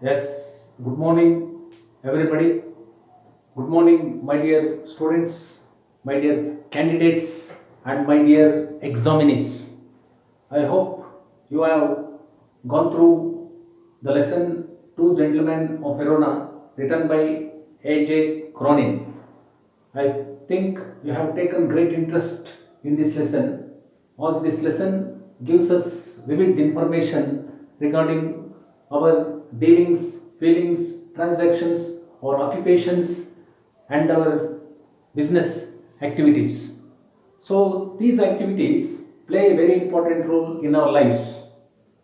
Yes, good morning, everybody. Good morning, my dear students, my dear candidates, and my dear examinees. I hope you have gone through the lesson Two Gentlemen of Verona, written by A.J. Cronin. I think you have taken great interest in this lesson, as this lesson gives us vivid information regarding our dealings, feelings, transactions, our occupations, and our business activities. So, these activities play a very important role in our lives,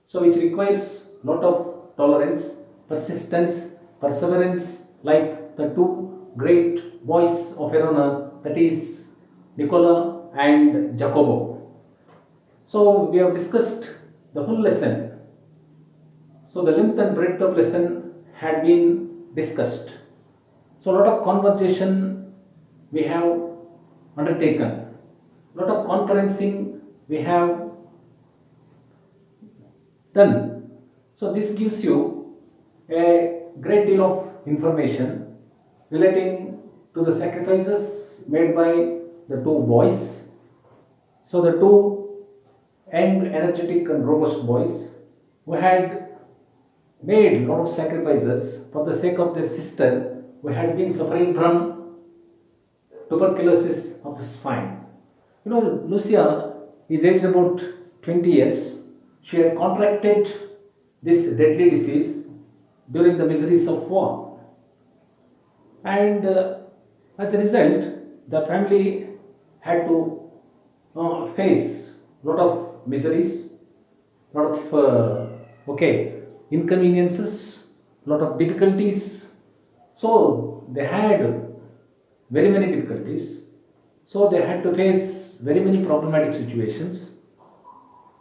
so which requires lot of tolerance, persistence, perseverance, like the two great boys of Verona, that is Nicola and Jacobo. So we have discussed the full lesson. So the length and breadth of lesson had been discussed. So a lot of conversation we have undertaken, lot of conferencing we have done. So this gives you a great deal of information relating to the sacrifices made by the two boys. So the two young, energetic and robust boys who had made a lot of sacrifices for the sake of their sister who had been suffering from tuberculosis of the spine. You know, Lucia is aged about 20 years. She had contracted this deadly disease during the miseries of war. And as a result, the family had to face a lot of miseries, lot of inconveniences, lot of difficulties. So they had very many difficulties. So they had to face very many problematic situations.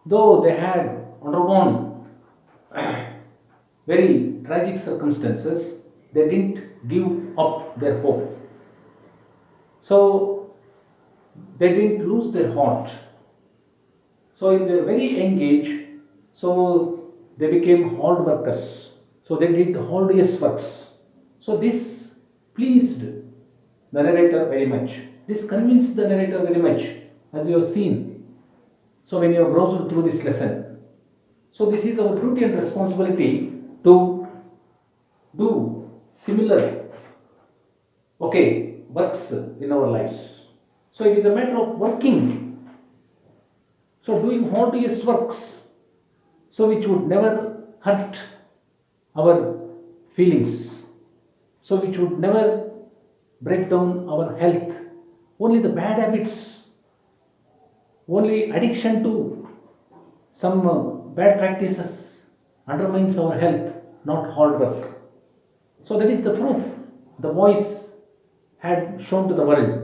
Though they had undergone very tragic circumstances, they didn't give up their hope. So they didn't lose their heart. So in their very young age, so they became hard workers. So they did hardest works. So this pleased the narrator very much. This convinced the narrator very much, as you have seen. So when you have browsed through this lesson, so this is our duty and responsibility to do similar works in our lives. So it is a matter of working. So doing hardest works, so which would never hurt our feelings, so which would never break down our health. Only the bad habits, only addiction to some bad practices undermines our health, not hard work. So that is the proof the voice had shown to the world.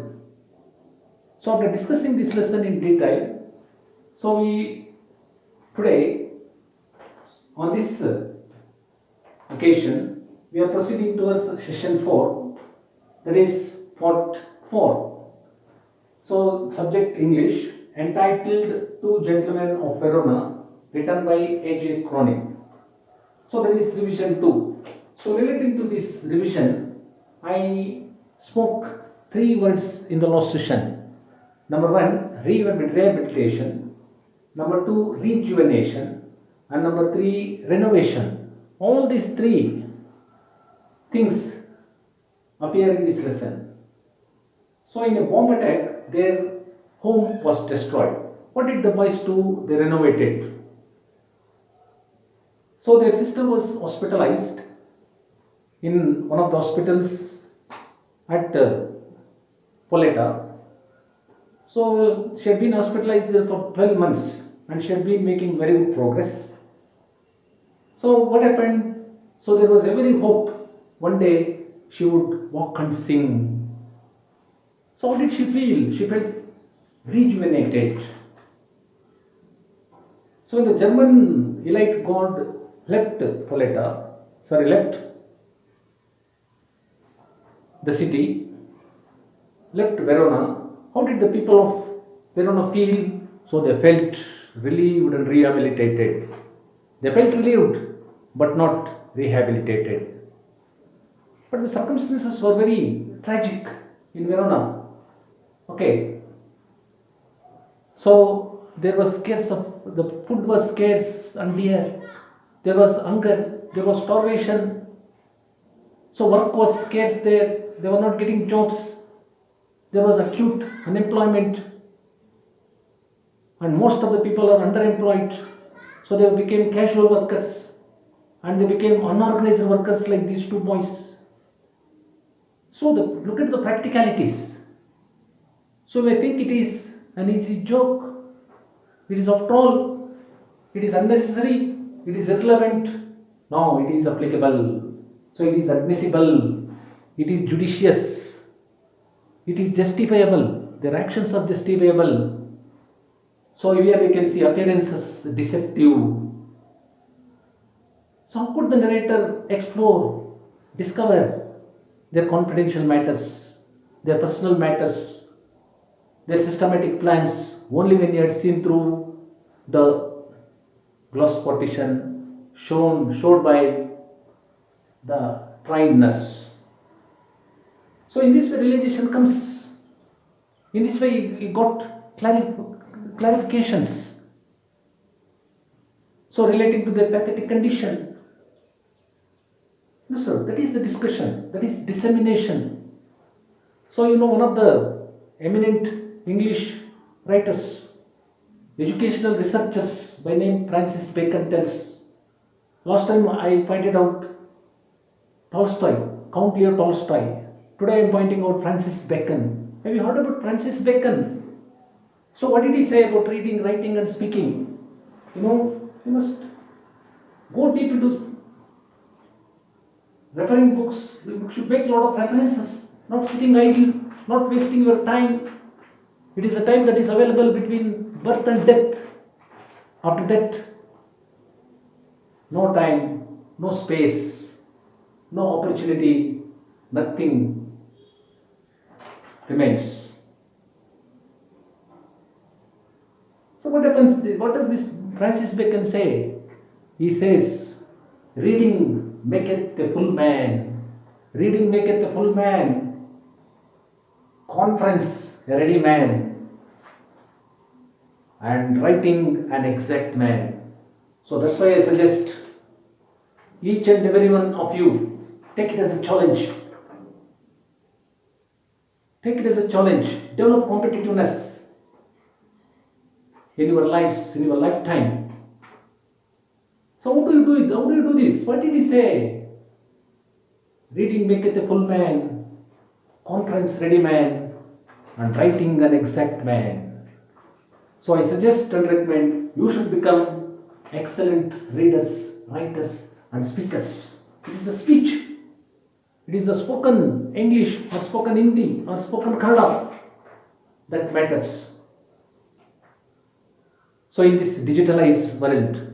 So after discussing this lesson in detail, so we today on this occasion we are proceeding towards session 4, that is part 4. So subject English, entitled Two Gentlemen of Verona, written by A.J. Cronin. So that is revision 2. So relating to this revision, I spoke 3 words in the last session. Number 1, rehabilitation. Number 2, rejuvenation. And number 3, renovation. All these 3 things appear in this lesson. So in a bomb attack, their home was destroyed. What did the boys do? They renovated. So their sister was hospitalized in one of the hospitals at Poleta. So she had been hospitalized there for 12 months and she had been making very good progress. So what happened? So there was every hope one day she would walk and sing. So how did she feel? She felt rejuvenated. So when the German elite god left the city, left Verona, how did the people of Verona feel? So they felt relieved and rehabilitated. They felt relieved but not rehabilitated. But the circumstances were very tragic in Verona. Okay. So there was the food was scarce and dear. There was hunger, there was starvation. So work was scarce there. They were not getting jobs. There was acute unemployment. And most of the people are underemployed. So they became casual workers. And they became unorganized workers like these two boys. So look at the practicalities. So we think it is an easy joke. It is after all, it is unnecessary, it is irrelevant. No, it is applicable. So it is admissible, it is judicious, it is justifiable. Their actions are justifiable. So here we can see appearances deceptive. So how could the narrator explore, discover their confidential matters, their personal matters, their systematic plans only when he had seen through the glass partition showed by the trainedness. So in this way realization comes. In this way he got clarifications. So relating to their pathetic condition. No, sir, that is the discussion, that is dissemination. So one of the eminent English writers, educational researchers by name Francis Bacon tells, last time I pointed out Tolstoy, Count Leo Tolstoy. Today I am pointing out Francis Bacon. Have you heard about Francis Bacon? So what did he say about reading, writing and speaking? You must go deep into referring books. You should make a lot of references, not sitting idle, not wasting your time. It is a time that is available between birth and death. After that, no time, no space, no opportunity, nothing remains. So what happens? What does this Francis Bacon say? He says, reading maketh a full man. Reading maketh a full man. Conference a ready man. And writing an exact man. So that's why I suggest each and every one of you take it as a challenge. Take it as a challenge. Develop competitiveness in your lives, in your lifetime. So how do you do it? How do you do this? What did he say? Reading maketh a full man, conference ready man, and writing an exact man. So I suggest and recommend you should become excellent readers, writers and speakers. It is the speech. It is the spoken English or spoken Hindi or spoken Kannada that matters. So in this digitalized world,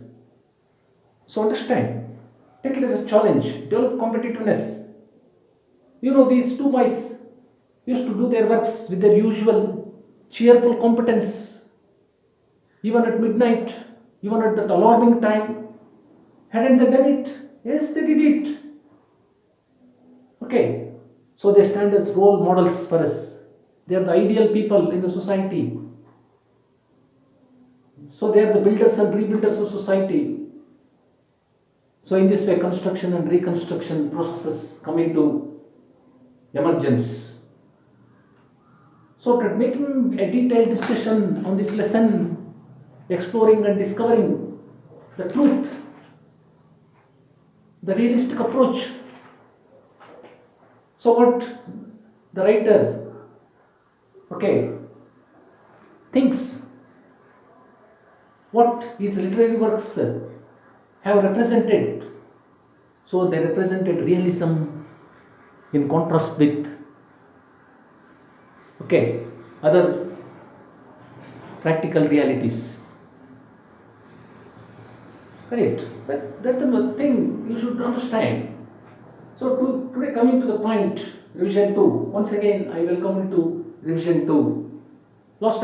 so understand, take it as a challenge, develop competitiveness. These two boys used to do their works with their usual cheerful competence, even at midnight, even at that alarming time. Hadn't they done it? Yes, they did it. Okay, so they stand as role models for us. They are the ideal people in the society. So they are the builders and rebuilders of society. So in this way, construction and reconstruction processes come into emergence. So making a detailed discussion on this lesson, exploring and discovering the truth, the realistic approach. So what the writer, thinks, what his literary works have represented. So they represented realism in contrast with other practical realities. Correct. That's the thing you should understand. So today coming to the point, revision 2. Once again I will come into revision 2. Last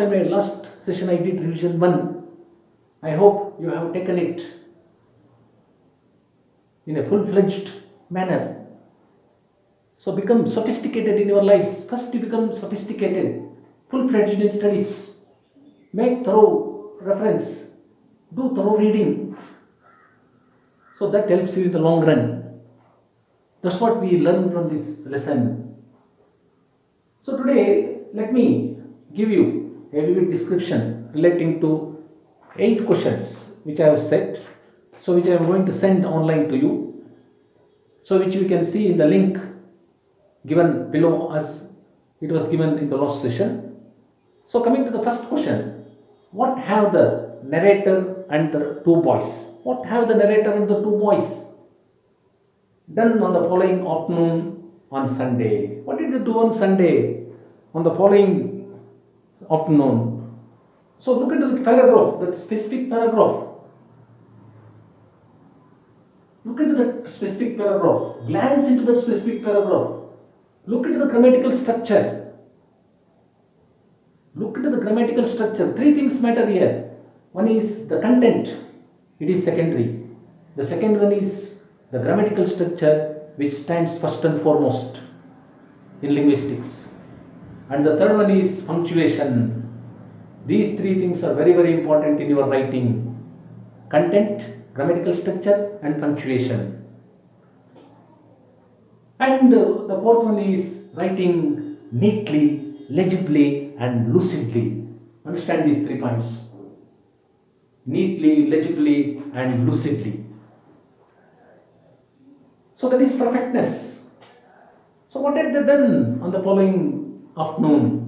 session I did revision 1. I hope you have taken it in a full-fledged manner. So become sophisticated in your lives. First you become sophisticated, full-fledged in studies. Make thorough reference, do thorough reading. So that helps you in the long run. That's what we learn from this lesson. So today, let me give you a vivid description relating to 8 questions which I have set. So which I am going to send online to you. So which you can see in the link given below as it was given in the last session. So coming to the first question, what have the narrator and the 2 boys? What have the narrator and the 2 boys done on the following afternoon on Sunday? What did they do on Sunday on the following afternoon? So look into the paragraph, that specific paragraph. Look into that specific paragraph. Glance into that specific paragraph. Look into the grammatical structure. Look into the grammatical structure. 3 things matter here. One is the content. It is secondary. The second one is the grammatical structure, which stands first and foremost in linguistics. And the third one is punctuation. These 3 things are very, very important in your writing. Content, grammatical structure and punctuation. And the fourth one is writing neatly, legibly and lucidly. Understand these 3 points. Neatly, legibly and lucidly. So that is perfectness. So what had they done on the following afternoon?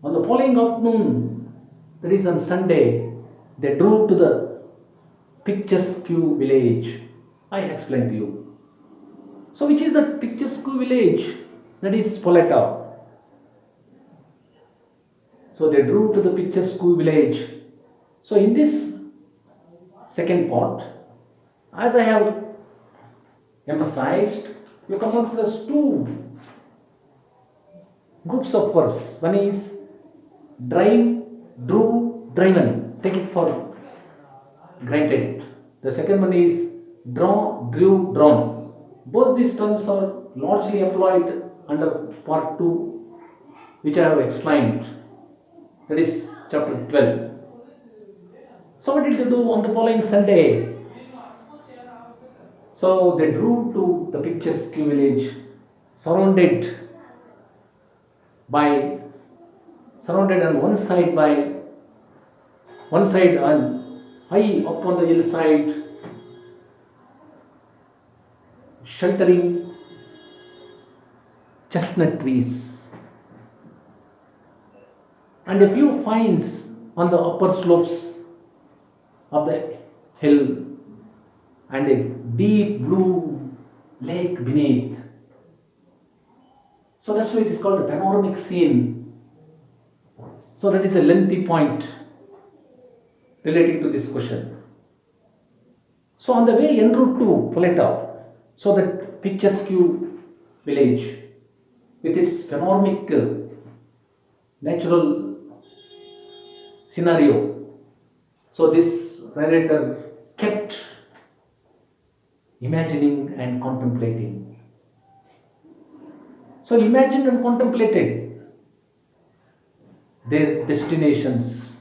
On the following afternoon, that is on Sunday, they drove to the picturesque village. I explained to you. So which is the picturesque village? That is Spoleta. So they drove to the picturesque village. So in this second part, as I have emphasized, you come across as 2 groups of verbs. One is drive, drove, driven. Take it for granted. The second one is draw, drew, drawn. Both these terms are largely employed under part 2, which I have explained. That is chapter 12. So what did they do on the following Sunday? So they drove to the picturesque village, surrounded on one side and high up on the hillside, sheltering chestnut trees, and a few pines on the upper slopes of the hill, and a deep blue lake beneath. So that's why it is called a panoramic scene. So that is a lengthy point relating to this question. So on the way en route to Poleta, so that picturesque village with its panoramic natural scenario. So this narrator kept imagining and contemplating. So imagined and contemplated their destinations,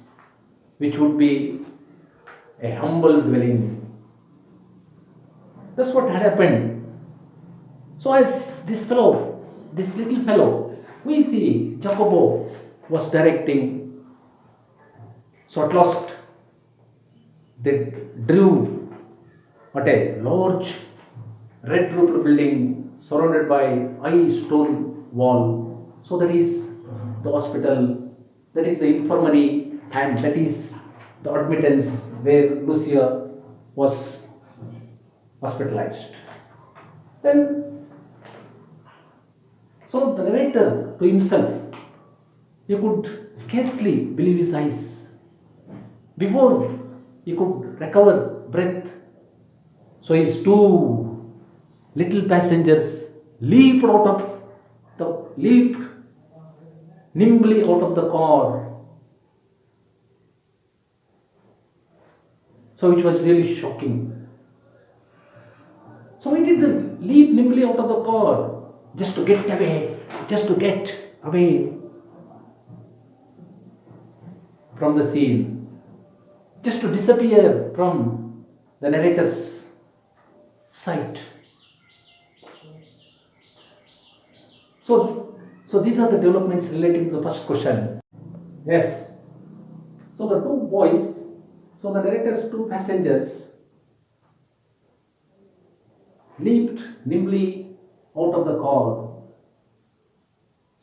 which would be a humble dwelling. That's what had happened. So as this little fellow, we see Jacobo was directing. So at last they drew at a large red roofed building surrounded by high stone wall. So that is the hospital, that is the infirmary, and that is the admittance where Lucia was hospitalized. Then, so the narrator to himself, he could scarcely believe his eyes. Before he could recover breath, so his 2 little passengers leaped nimbly out of the car. So which was really shocking. So he did leap nimbly out of the car just to get away from the scene, just to disappear from the narrator's sight. So these are the developments relating to the first question. Yes. So the two boys, so the narrator's two passengers leaped nimbly out of the car.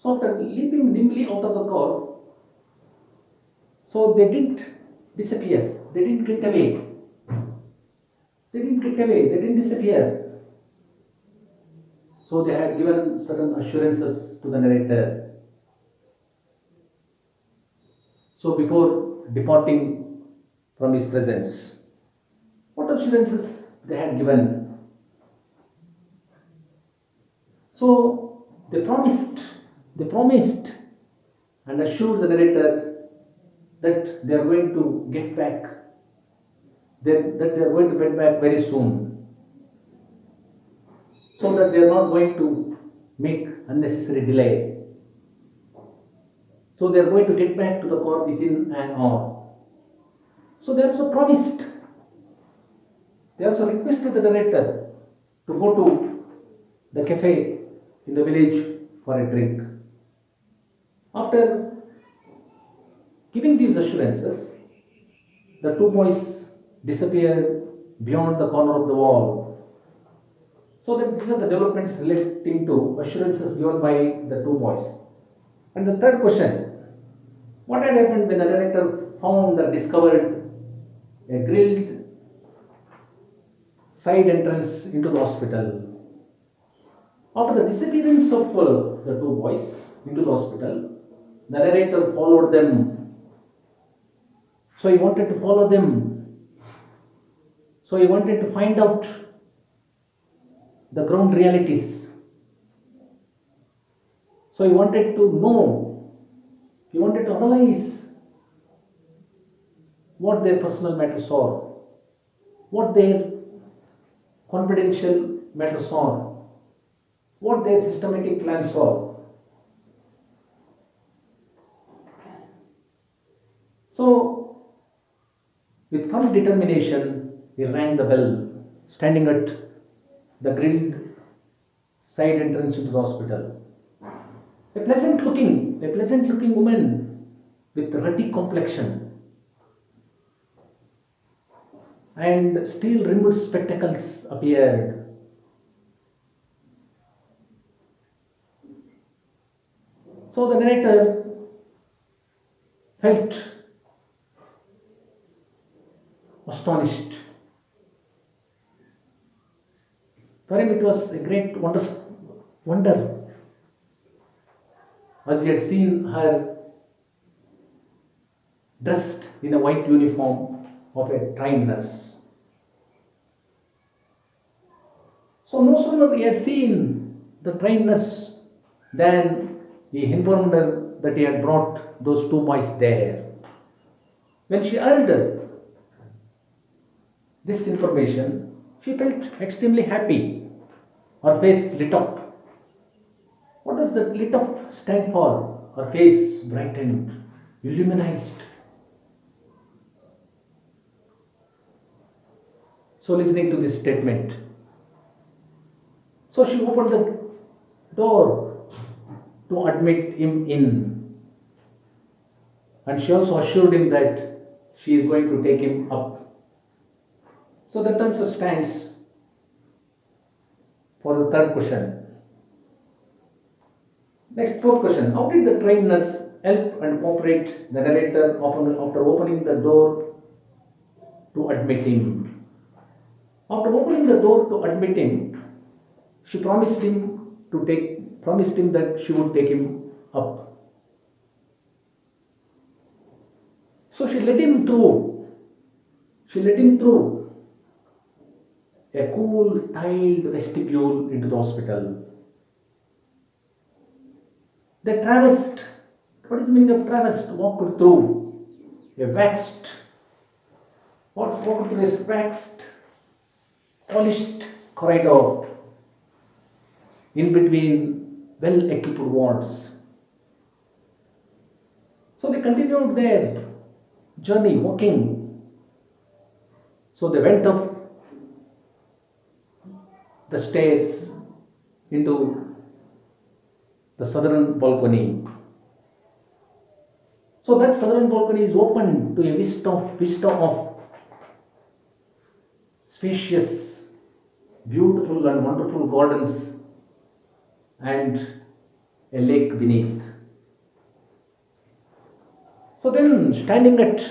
So after leaping nimbly out of the car, so they didn't disappear, they didn't get away. They didn't disappear. So they had given certain assurances to the narrator. So before departing from his presence, what assurances they had given? So they promised and assured the narrator that they are going to get back, that they are going to get back very soon, so that they are not going to make unnecessary delay. So they are going to get back to the car within an hour. So they also promised, they also requested the narrator to go to the cafe in the village for a drink. After giving these assurances, the two boys disappeared beyond the corner of the wall. So that these are the developments relating to assurances given by the two boys. And the third question, what had happened when the narrator found or discovered a grilled side entrance into the hospital? After the disappearance of the two boys into the hospital, the narrator followed them. So he wanted to follow them. So he wanted to find out the ground realities. So he wanted to know, he wanted to analyze what their personal matters are, what their confidential matters are, what their systematic plans are. So, with firm determination, he rang the bell, standing at the grilled side entrance into the hospital. A pleasant looking woman with ruddy complexion and steel rimmed spectacles appeared. So the narrator felt astonished. For him it was a great wonder, as he had seen her dressed in a white uniform of a trained nurse. So no sooner he had seen the trained nurse than he informed her that he had brought those two boys there. When she heard this information, she felt extremely happy. Her face lit up. What does that lit up stand for? Her face brightened, illuminized. So listening to this statement, so she opened the door to admit him in, and she also assured him that she is going to take him up. So that answer stands for the third question. Next, fourth question. How did the trained nurse help and cooperate the narrator after opening the door to admit him? After opening the door to admit him, she promised him that she would take him up. So she led him through a cool tiled vestibule into the hospital. They traversed. What is the meaning of traversed? Walked through a waxed, polished corridor in between well-equipped wards. So they continued their journey walking. So they went up the stairs into the southern balcony. So that southern balcony is open to a vista of spacious, beautiful and wonderful gardens and a lake beneath. So then, standing at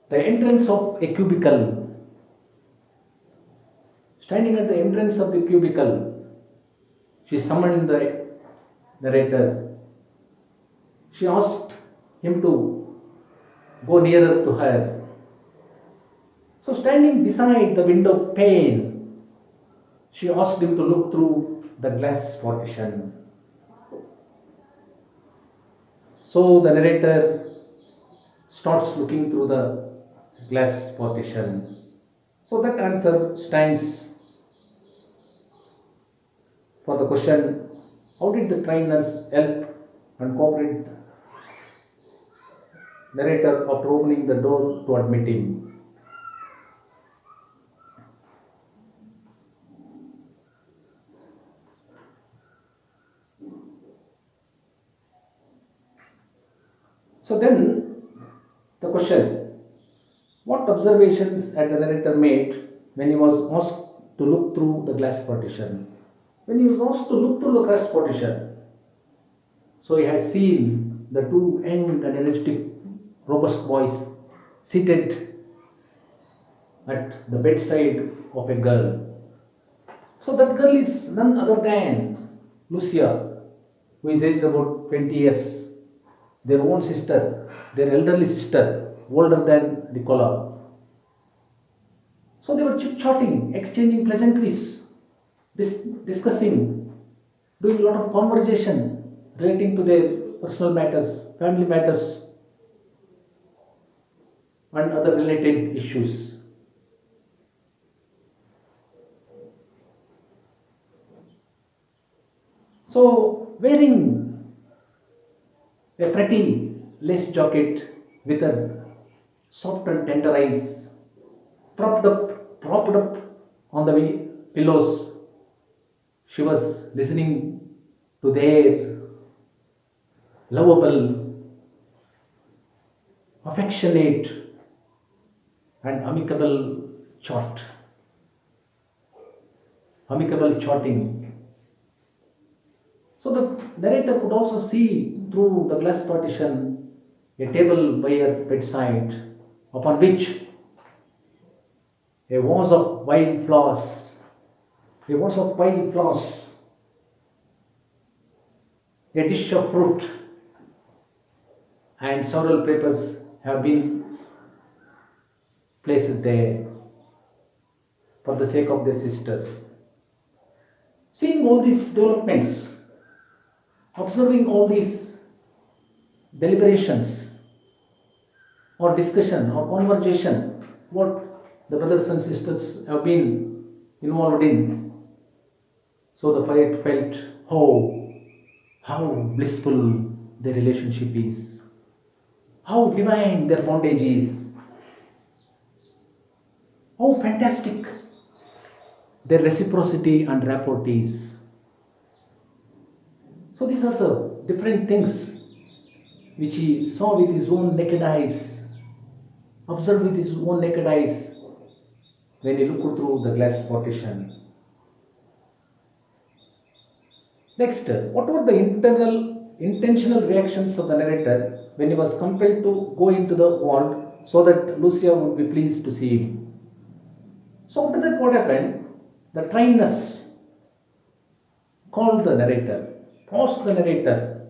the entrance of a cubicle, she summoned the narrator. She asked him to go nearer to her. So, standing beside the window pane, she asked him to look through the glass partition. So, the narrator starts looking through the glass partition. So, that answer stands for the question, how did the trainers help and cooperate narrator after opening the door to admit him? So then the question, what observations had the narrator made when he was asked to look through the glass partition? When he was asked to look through the glass partition, so he had seen the two young and energetic, robust boys seated at the bedside of a girl. So that girl is none other than Lucia, who is aged about 20 years, their own sister, their elderly sister, older than Nicola. So they were chit-chatting, exchanging pleasantries, discussing, doing a lot of conversation relating to their personal matters, family matters, and other related issues. So, wearing a pretty lace jacket with her soft and tender eyes, propped up on the pillows, she was listening to their lovable, affectionate, and amicable chatting. So the narrator could also see through the glass partition a table by her bedside, upon which a vase of wild flowers, a dish of fruit, and several papers have been placed there for the sake of their sister. Seeing all these developments, observing all these deliberations or discussion or conversation, what the brothers and sisters have been involved in, so the poet felt how blissful their relationship is, how divine their bondage is, how fantastic their reciprocity and rapport is. So these are the different things which he saw with his own naked eyes, observed with his own naked eyes when he looked through the glass partition. Next, what were the intentional reactions of the narrator when he was compelled to go into the vault so that Lucia would be pleased to see him? So after that, what happened? The trainers called the narrator, asked the narrator,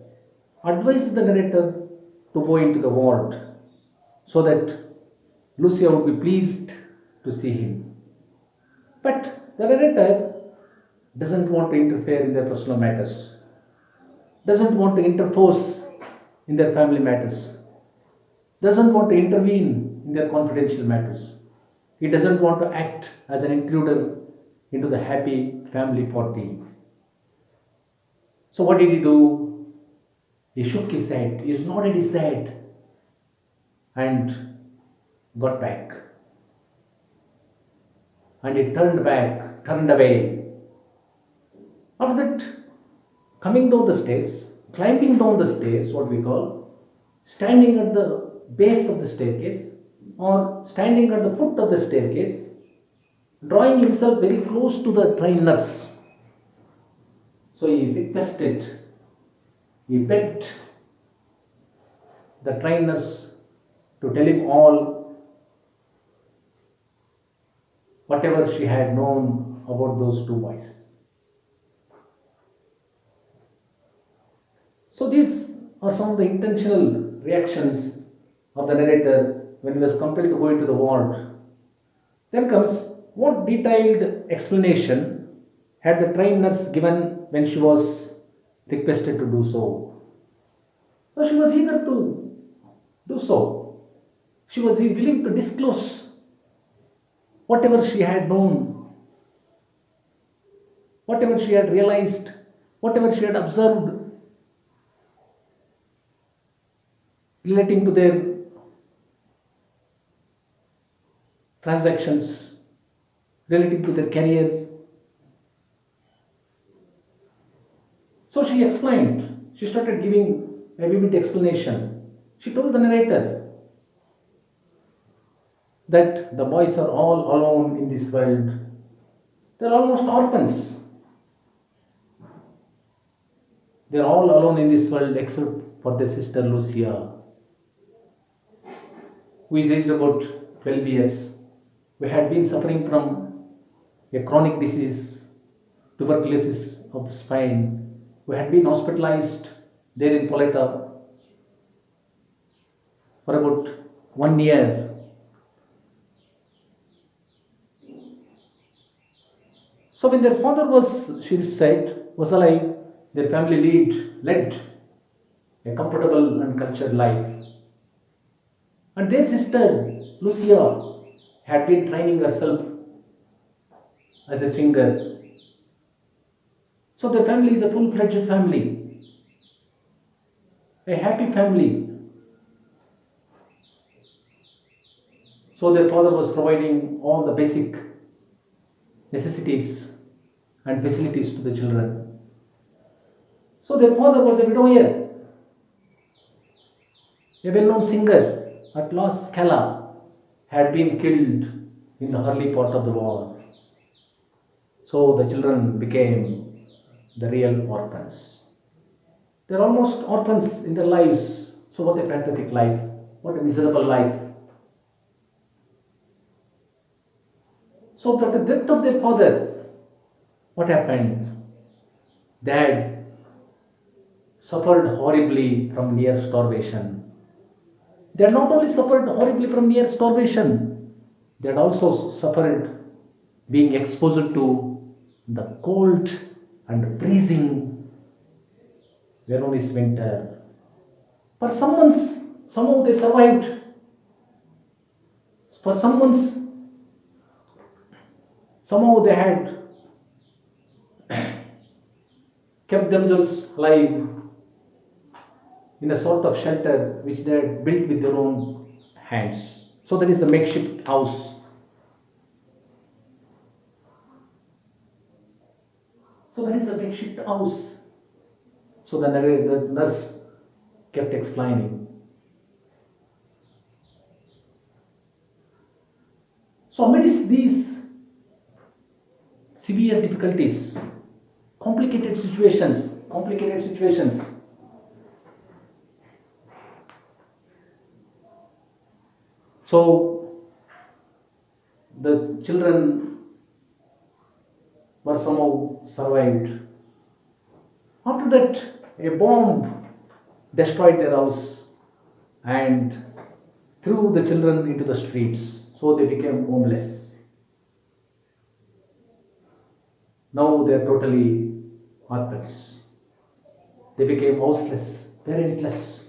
advised the narrator to go into the vault so that Lucia would be pleased to see him. But the narrator doesn't want to interfere in their personal matters, doesn't want to interpose in their family matters, doesn't want to intervene in their confidential matters. He doesn't want to act as an intruder into the happy family party. So what did he do? He shook his head, he nodded his head and got back. And he turned away. After that, coming down the stairs, climbing down the stairs, what we call, standing at the base of the staircase or standing at the foot of the staircase, drawing himself very close to the trained nurse. So he requested, he begged the trained nurse to tell him all whatever she had known about those two boys. So these are some of the intentional reactions of the narrator when he was compelled to go into the ward. Then comes, what detailed explanation had the trained nurse given when she was requested to do so? So she was eager to do so. She was willing to disclose whatever she had known, whatever she had realized, whatever she had observed relating to their transactions, relating to their career. So she explained, she started giving a vivid explanation. She told the narrator that the boys are all alone in this world. They're almost orphans. They're all alone in this world except for their sister Lucia, who is aged about 12 years, who had been suffering from a chronic disease, tuberculosis of the spine, who had been hospitalized there in Poleta for about 1 year. So when their father was, she said, was alive, their family led a comfortable and cultured life. And their sister, Lucia, had been training herself as a singer. So the family is a full-fledged family, a happy family. So their father was providing all the basic necessities and facilities to the children. So their father was a widower, a well-known singer at La Scala, had been killed in the early part of the war. So the children became the real orphans. They're almost orphans in their lives. So what a pathetic life, what a miserable life. So at the death of their father, what happened? They had suffered horribly from near starvation. They had not only suffered horribly from near starvation, they had also suffered being exposed to the cold and freezing Veronese winter. For some months, somehow they survived. For some months, somehow they had kept themselves alive in a sort of shelter which they had built with their own hands. So that is the makeshift house. So that is a makeshift house. So the nurse kept explaining. So amidst these severe difficulties, complicated situations, so the children were somehow survived. After that, a bomb destroyed their house and threw the children into the streets. So they became homeless. Now they are totally orphans. They became houseless, parentless.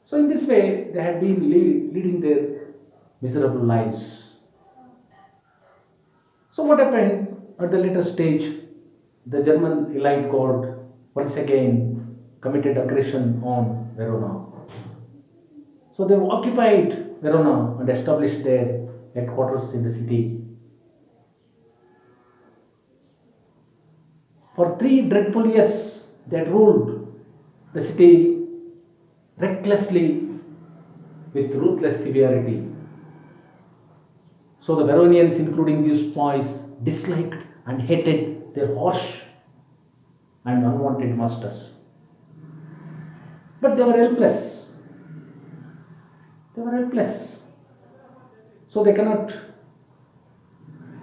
So way, they had been leading their miserable lives. So, what happened at the later stage? The German elite god once again committed aggression on Verona. So, they occupied Verona and established their headquarters in the city. For 3 dreadful years, they had ruled the city recklessly with ruthless severity. So the Veronians, including these boys, disliked and hated their harsh and unwanted masters. But they were helpless. They were helpless. So they cannot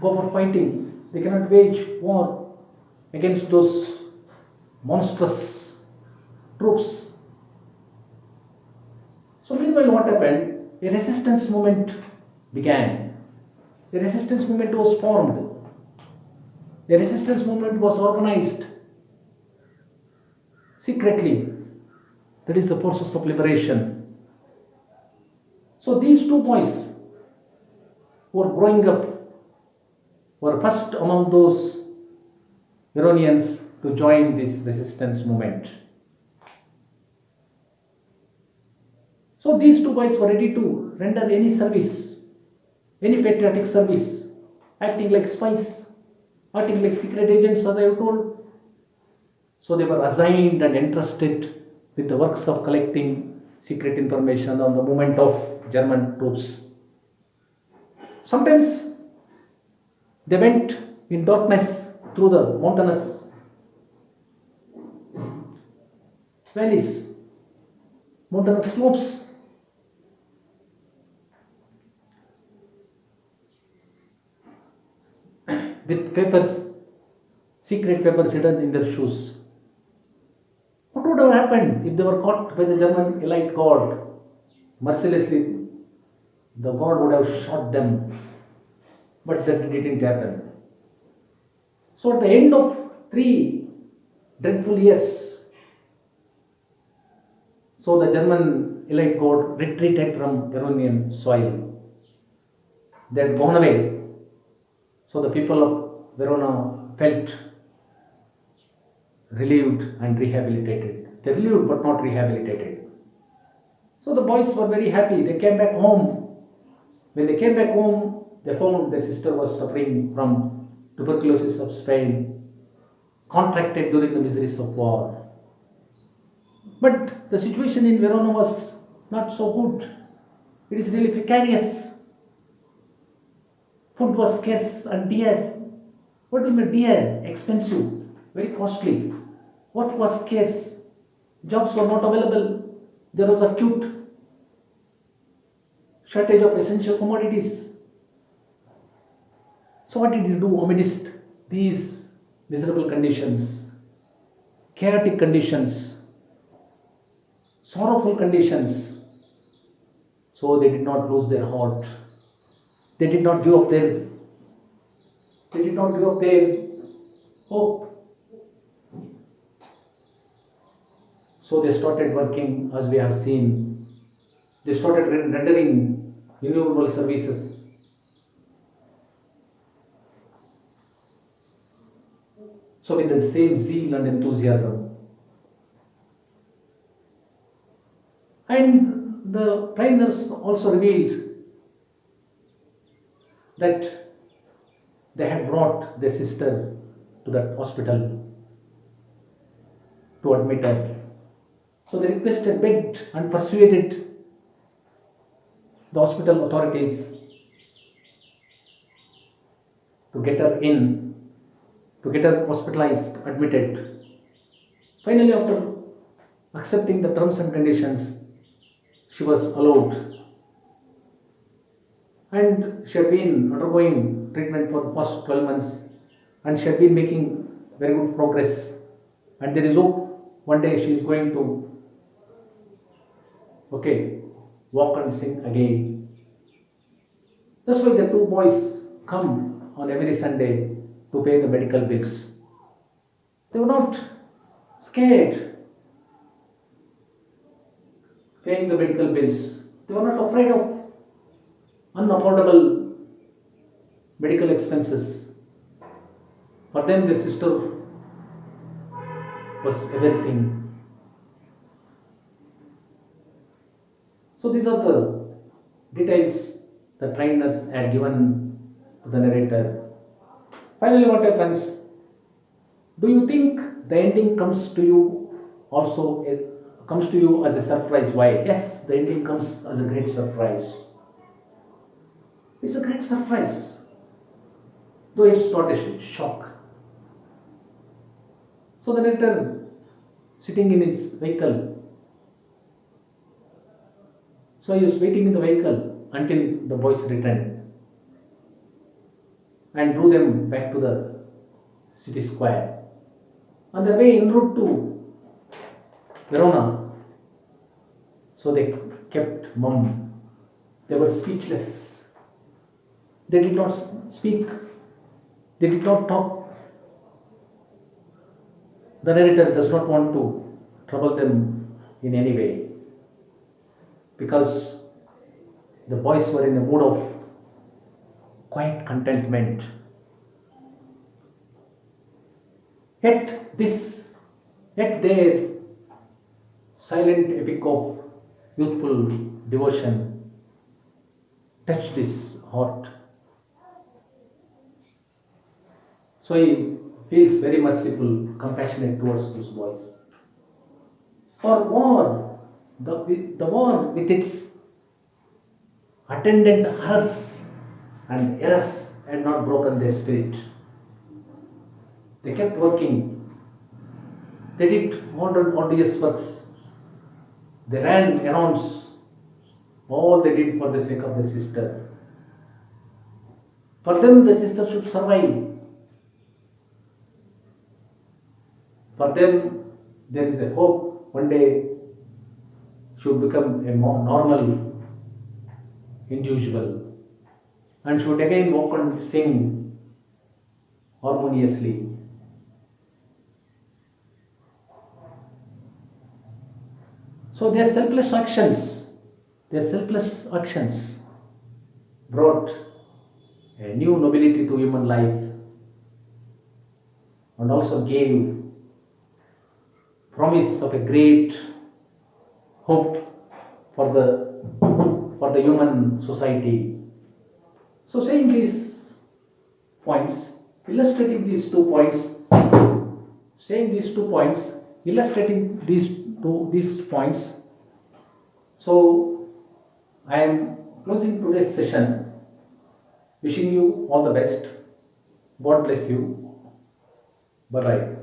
go for fighting. They cannot wage war against those monstrous troops. So meanwhile, what happened? A resistance movement began. A resistance movement was formed. A resistance movement was organized secretly. That is the forces of liberation. So these 2 boys who were growing up were first among those Veronians to join this resistance movement. So these 2 boys were ready to render any service, any patriotic service, acting like spies, acting like secret agents, as I have told. So they were assigned and entrusted with the works of collecting secret information on the movement of German troops. Sometimes they went in darkness through the mountainous valleys, mountainous slopes. With papers, secret papers hidden in their shoes. What would have happened if they were caught by the German elite guard? Mercilessly, the guard would have shot them, but that didn't happen. So, at the end of 3 dreadful years, so the German elite guard retreated from Veronian soil. They had gone away. So the people of Verona felt relieved and rehabilitated. They relieved but not rehabilitated. So the boys were very happy. They came back home. When they came back home, they found their sister was suffering from tuberculosis of Spain, contracted during the miseries of war. But the situation in Verona was not so good. It is really precarious. Food was scarce and dear. What do you mean dear? Expensive, very costly. What was scarce? Jobs were not available. There was acute shortage of essential commodities. So what did he do amidst these miserable conditions, chaotic conditions, sorrowful conditions? So they did not lose their heart. They did not give up their hope. So they started working, as we have seen. They started rendering innumerable services. So with the same zeal and enthusiasm. And the trainers also revealed that they had brought their sister to that hospital to admit her. So they requested, begged and persuaded the hospital authorities to get her in, to get her hospitalized, admitted. Finally, after accepting the terms and conditions, she was allowed. And she had been undergoing treatment for the past 12 months and she had been making very good progress. And there is hope one day she is going to walk and sing again. That's why the 2 boys come on every Sunday to pay the medical bills. They were not scared. paying the medical bills. They were not afraid of unaffordable medical expenses. For them, their sister was everything. So these are the details the trainers had given to the narrator. Finally, what happens? Do you think the ending comes to you also comes to you as a surprise? Why? Yes, the ending comes as a great surprise. It's a great surprise, though it's not a shock. So the narrator, sitting in his vehicle, so he was waiting in the vehicle until the boys returned and drew them back to the city square. On their way en route to Verona, so they kept mum. They were speechless. They did not speak. They did not talk. The narrator does not want to trouble them in any way because the boys were in a mood of quiet contentment. Yet their silent epic of youthful devotion touched his heart. So he feels very merciful, compassionate towards those boys. For war, the war with its attendant horrors and errors had not broken their spirit. They kept working. They did arduous works. They ran errands. All they did for the sake of their sister. For them, the sister should survive. For them, there is a hope one day she would become a more normal individual and should again walk and sing harmoniously. So their selfless actions brought a new nobility to human life and also gave promise of a great hope for the human society. So saying these points, illustrating these 2 points, illustrating these points. So I am closing today's session. Wishing you all the best. God bless you. Bye bye.